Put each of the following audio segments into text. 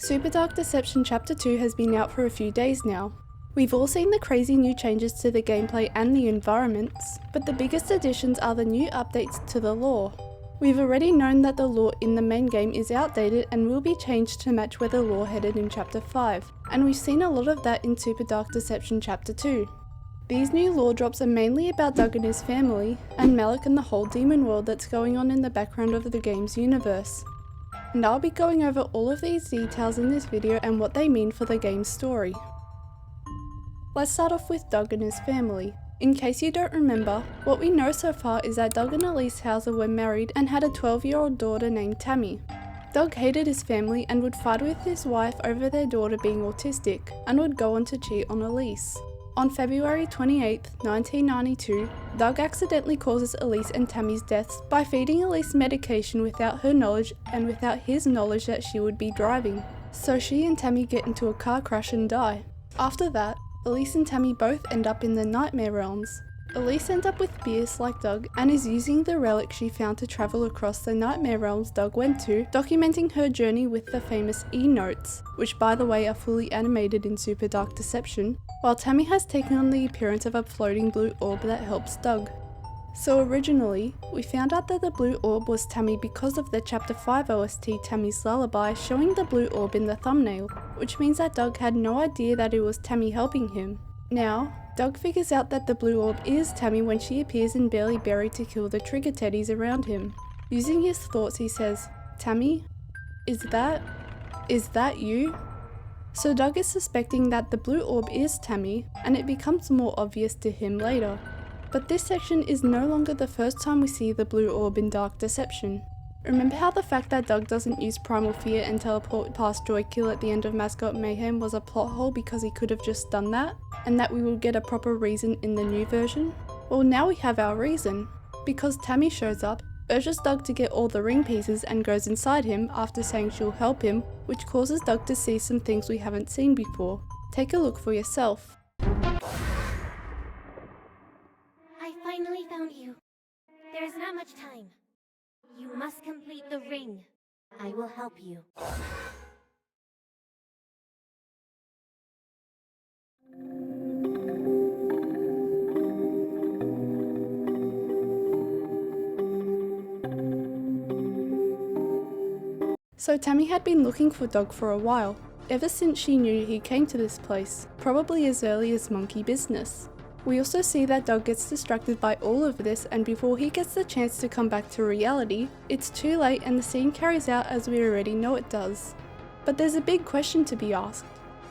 Super Dark Deception Chapter 2 has been out for a few days now. We've all seen the crazy new changes to the gameplay and the environments, but the biggest additions are the new updates to the lore. We've already known that the lore in the main game is outdated and will be changed to match where the lore headed in Chapter 5, and we've seen a lot of that in Super Dark Deception Chapter 2. These new lore drops are mainly about Doug and his family, and Malak and the whole demon world that's going on in the background of the game's universe. And I'll be going over all of these details in this video and what they mean for the game's story. Let's start off with Doug and his family. In case you don't remember, what we know so far is that Doug and Elise Hauser were married and had a 12-year-old daughter named Tammy. Doug hated his family and would fight with his wife over their daughter being autistic, and would go on to cheat on Elise. On February 28, 1992, Doug accidentally causes Elise and Tammy's deaths by feeding Elise medication without her knowledge and without his knowledge that she would be driving. So she and Tammy get into a car crash and die. After that, Elise and Tammy both end up in the Nightmare Realms. Elise ends up with Bierce like Doug and is using the relic she found to travel across the Nightmare Realms Doug went to, documenting her journey with the famous E-notes, which by the way are fully animated in Super Dark Deception, while Tammy has taken on the appearance of a floating blue orb that helps Doug. So originally, we found out that the blue orb was Tammy because of the Chapter 5 OST Tammy's Lullaby showing the blue orb in the thumbnail, which means that Doug had no idea that it was Tammy helping him. Now, Doug figures out that the blue orb is Tammy when she appears in Barely Buried to kill the trigger teddies around him. Using his thoughts he says, "Tammy? Is that you?" So Doug is suspecting that the blue orb is Tammy, and it becomes more obvious to him later. But this section is no longer the first time we see the blue orb in Dark Deception. Remember how the fact that Doug doesn't use Primal Fear and teleport past Joykill at the end of Mascot Mayhem was a plot hole because he could have just done that, and that we will get a proper reason in the new version? Well, now we have our reason. Because Tammy shows up, urges Doug to get all the ring pieces and goes inside him after saying she'll help him, which causes Doug to see some things we haven't seen before. Take a look for yourself. I finally found you. There is not much time. You must complete the ring. I will help you. So Tammy had been looking for Doug for a while, ever since she knew he came to this place, probably as early as Monkey Business. We also see that Doug gets distracted by all of this, and before he gets the chance to come back to reality, it's too late and the scene carries out as we already know it does. But there's a big question to be asked.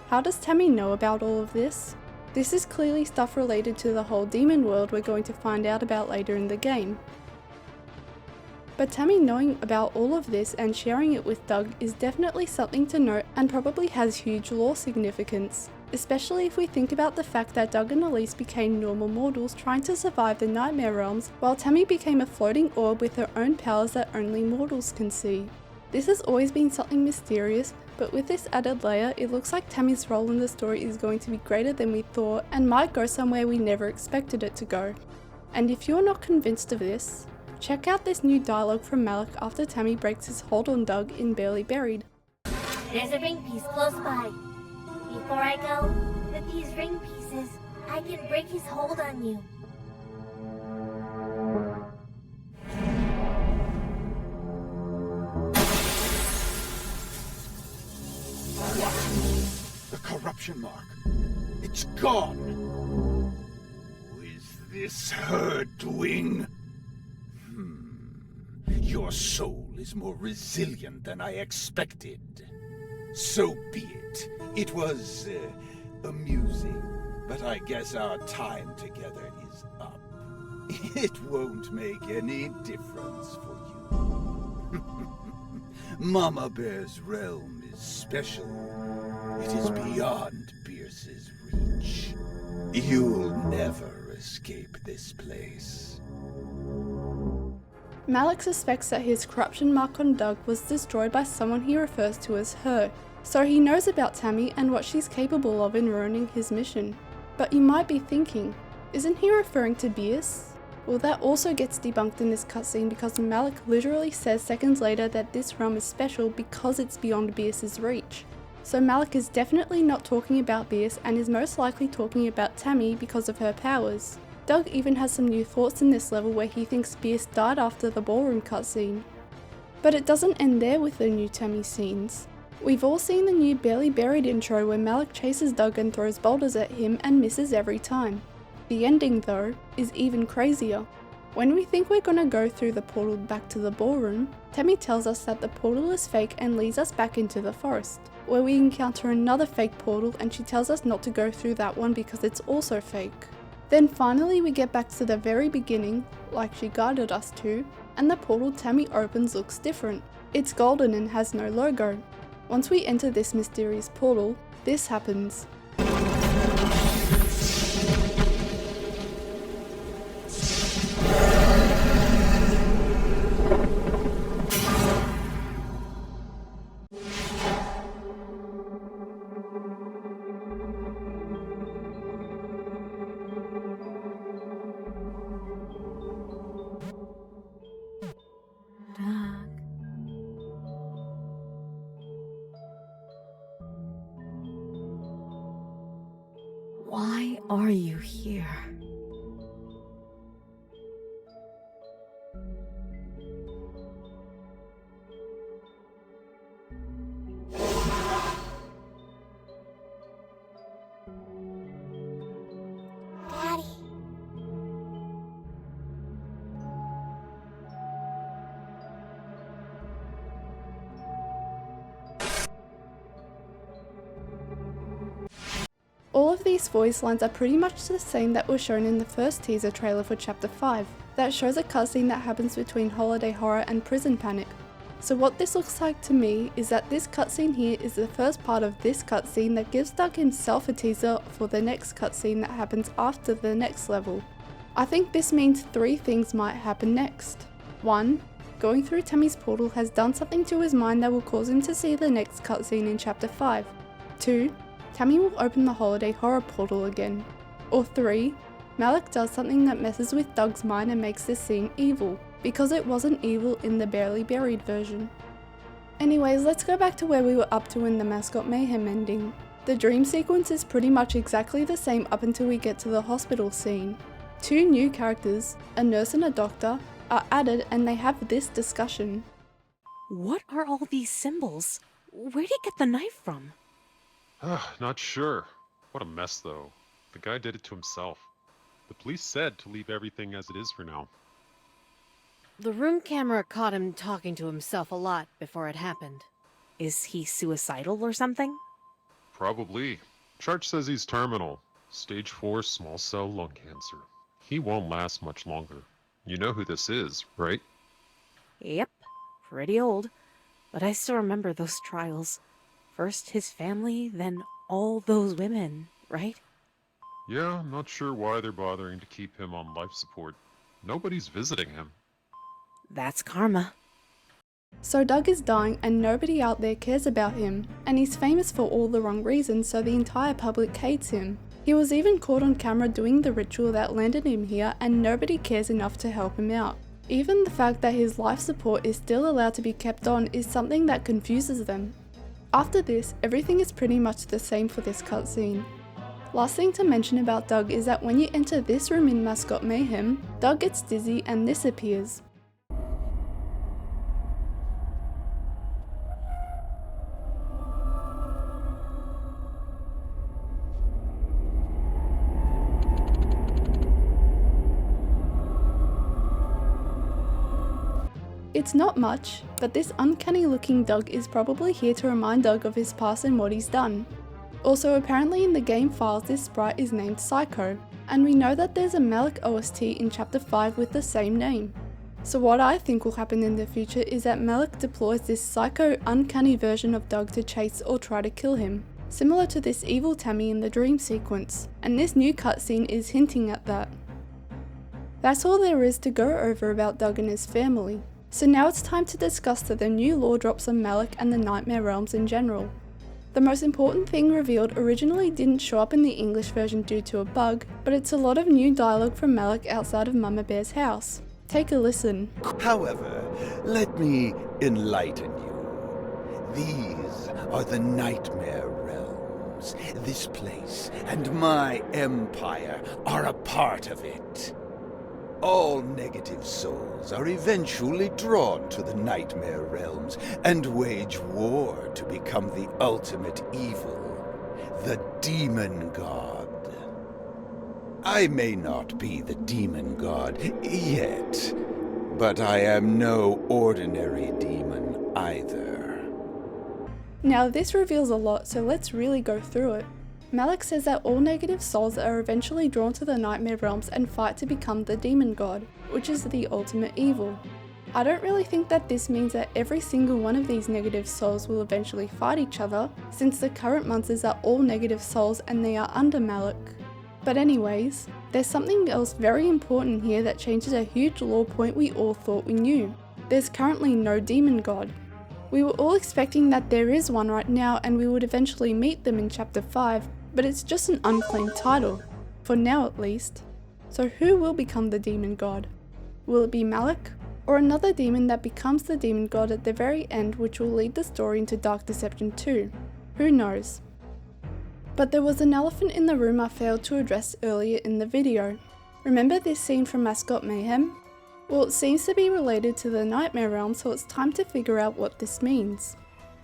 How does Tammy know about all of this? This is clearly stuff related to the whole demon world we're going to find out about later in the game. But Tammy knowing about all of this and sharing it with Doug is definitely something to note and probably has huge lore significance. Especially if we think about the fact that Doug and Elise became normal mortals trying to survive the Nightmare Realms, while Tammy became a floating orb with her own powers that only mortals can see. This has always been something mysterious, but with this added layer, it looks like Tammy's role in the story is going to be greater than we thought and might go somewhere we never expected it to go. And if you're not convinced of this, check out this new dialogue from Malak after Tammy breaks his hold on Doug in Barely Buried. There's a ring piece close by. Before I go, with these ring pieces, I can break his hold on you. What? The corruption mark. It's gone. Is this her doing? Your soul is more resilient than I expected. So be it. It was amusing, but I guess our time together is up. It won't make any difference for you. Mama Bear's realm is special. It is beyond Bierce's reach. You'll never escape this place. Malak suspects that his corruption mark on Doug was destroyed by someone he refers to as her, so he knows about Tammy and what she's capable of in ruining his mission. But you might be thinking, isn't he referring to Bierce? Well, that also gets debunked in this cutscene because Malak literally says seconds later that this realm is special because it's beyond Bierce's reach. So Malak is definitely not talking about Beas and is most likely talking about Tammy because of her powers. Doug even has some new thoughts in this level where he thinks Beas died after the ballroom cutscene. But it doesn't end there with the new Tammy scenes. We've all seen the new Barely Buried intro where Malak chases Doug and throws boulders at him and misses every time. The ending, though, is even crazier. When we think we're gonna go through the portal back to the ballroom, Tammy tells us that the portal is fake and leads us back into the forest, where we encounter another fake portal and she tells us not to go through that one because it's also fake. Then finally we get back to the very beginning, like she guided us to, and the portal Tammy opens looks different. It's golden and has no logo. Once we enter this mysterious portal, this happens. Why are you here? Daddy. All of these voice lines are pretty much the same that were shown in the first teaser trailer for Chapter 5, that shows a cutscene that happens between Holiday Horror and Prison Panic. So what this looks like to me is that this cutscene here is the first part of this cutscene that gives Doug himself a teaser for the next cutscene that happens after the next level. I think this means 3 things might happen next. 1. Going through Tammy's portal has done something to his mind that will cause him to see the next cutscene in Chapter 5. 2. Tammy will open the Holiday Horror portal again. Or 3. Malak does something that messes with Doug's mind and makes this scene evil, because it wasn't evil in the Barely Buried version. Anyways, let's go back to where we were up to in the Mascot Mayhem ending. The dream sequence is pretty much exactly the same up until we get to the hospital scene. 2 new characters, a nurse and a doctor, are added and they have this discussion. What are all these symbols? Where'd he get the knife from? Not sure. What a mess, though. The guy did it to himself. The police said to leave everything as it is for now. The room camera caught him talking to himself a lot before it happened. Is he suicidal or something? Probably. Chart says he's terminal. Stage 4 small cell lung cancer. He won't last much longer. You know who this is, right? Yep. Pretty old. But I still remember those trials. First his family, then all those women, right? Yeah, I'm not sure why they're bothering to keep him on life support. Nobody's visiting him. That's karma. So Doug is dying and nobody out there cares about him, and he's famous for all the wrong reasons, so the entire public hates him. He was even caught on camera doing the ritual that landed him here and nobody cares enough to help him out. Even the fact that his life support is still allowed to be kept on is something that confuses them. After this, everything is pretty much the same for this cutscene. Last thing to mention about Doug is that when you enter this room in Mascot Mayhem, Doug gets dizzy and this appears. It's not much, but this uncanny looking Doug is probably here to remind Doug of his past and what he's done. Also, apparently in the game files this sprite is named Psycho, and we know that there's a Malak OST in Chapter 5 with the same name. So what I think will happen in the future is that Malak deploys this psycho uncanny version of Doug to chase or try to kill him, similar to this evil Tammy in the dream sequence, and this new cutscene is hinting at that. That's all there is to go over about Doug and his family. So now it's time to discuss the new lore drops on Malak and the Nightmare Realms in general. The most important thing revealed originally didn't show up in the English version due to a bug, but it's a lot of new dialogue from Malak outside of Mama Bear's house. Take a listen. However, let me enlighten you. These are the Nightmare Realms. This place and my empire are a part of it. All negative souls are eventually drawn to the Nightmare Realms and wage war to become the ultimate evil, the Demon God. I may not be the Demon God yet, but I am no ordinary demon either. Now this reveals a lot, so let's really go through it. Malak says that all negative souls are eventually drawn to the Nightmare Realms and fight to become the Demon God, which is the ultimate evil. I don't really think that this means that every single one of these negative souls will eventually fight each other, since the current monsters are all negative souls and they are under Malak. But anyways, there's something else very important here that changes a huge lore point we all thought we knew. There's currently no Demon God. We were all expecting that there is one right now and we would eventually meet them in chapter 5, but it's just an unclaimed title, for now at least. So who will become the Demon God? Will it be Malak, or another demon that becomes the Demon God at the very end, which will lead the story into Dark Deception 2? Who knows? But there was an elephant in the room I failed to address earlier in the video. Remember this scene from Mascot Mayhem? Well, it seems to be related to the Nightmare Realm, so it's time to figure out what this means.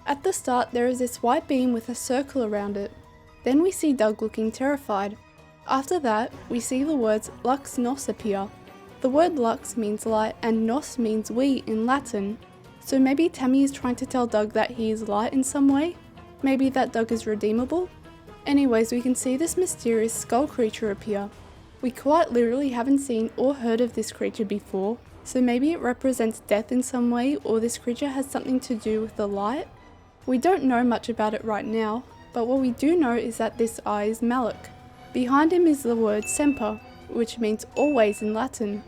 At the start there is this white beam with a circle around it. Then we see Doug looking terrified. After that, we see the words Lux Nos appear. The word Lux means light and Nos means we in Latin. So maybe Tammy is trying to tell Doug that he is light in some way? Maybe that Doug is redeemable? Anyways, we can see this mysterious skull creature appear. We quite literally haven't seen or heard of this creature before, so maybe it represents death in some way, or this creature has something to do with the light? We don't know much about it right now, but what we do know is that this eye is Malak. Behind him is the word Semper, which means always in Latin.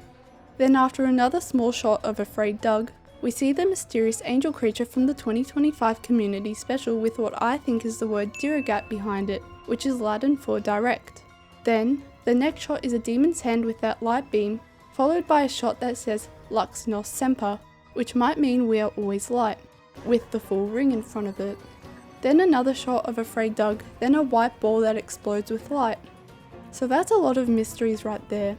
Then after another small shot of Afraid Doug, we see the mysterious angel creature from the 2025 community special with what I think is the word Dirigat behind it, which is Latin for direct. Then, the next shot is a demon's hand with that light beam, followed by a shot that says Lux Nos Semper, which might mean we are always light, with the full ring in front of it. Then another shot of Afraid Doug, then a white ball that explodes with light. So that's a lot of mysteries right there.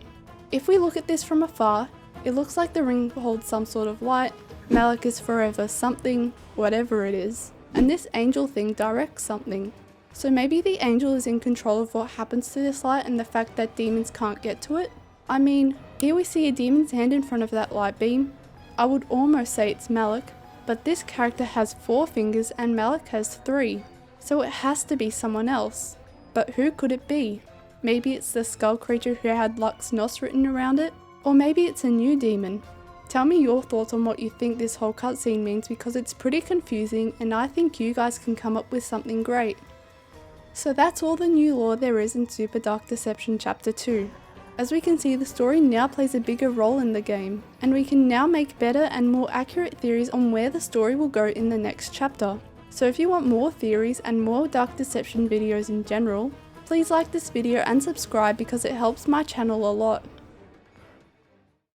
If we look at this from afar, it looks like the ring holds some sort of light, Malak is forever something, whatever it is, and this angel thing directs something. So maybe the angel is in control of what happens to this light and the fact that demons can't get to it? I mean, here we see a demon's hand in front of that light beam. I would almost say it's Malak, but this character has 4 fingers and Malak has 3, so it has to be someone else. But who could it be? Maybe it's the skull creature who had Lux Nos written around it? Or maybe it's a new demon? Tell me your thoughts on what you think this whole cutscene means, because it's pretty confusing and I think you guys can come up with something great. So that's all the new lore there is in Super Dark Deception Chapter 2. As we can see, the story now plays a bigger role in the game, and we can now make better and more accurate theories on where the story will go in the next chapter. So if you want more theories and more Dark Deception videos in general, please like this video and subscribe because it helps my channel a lot.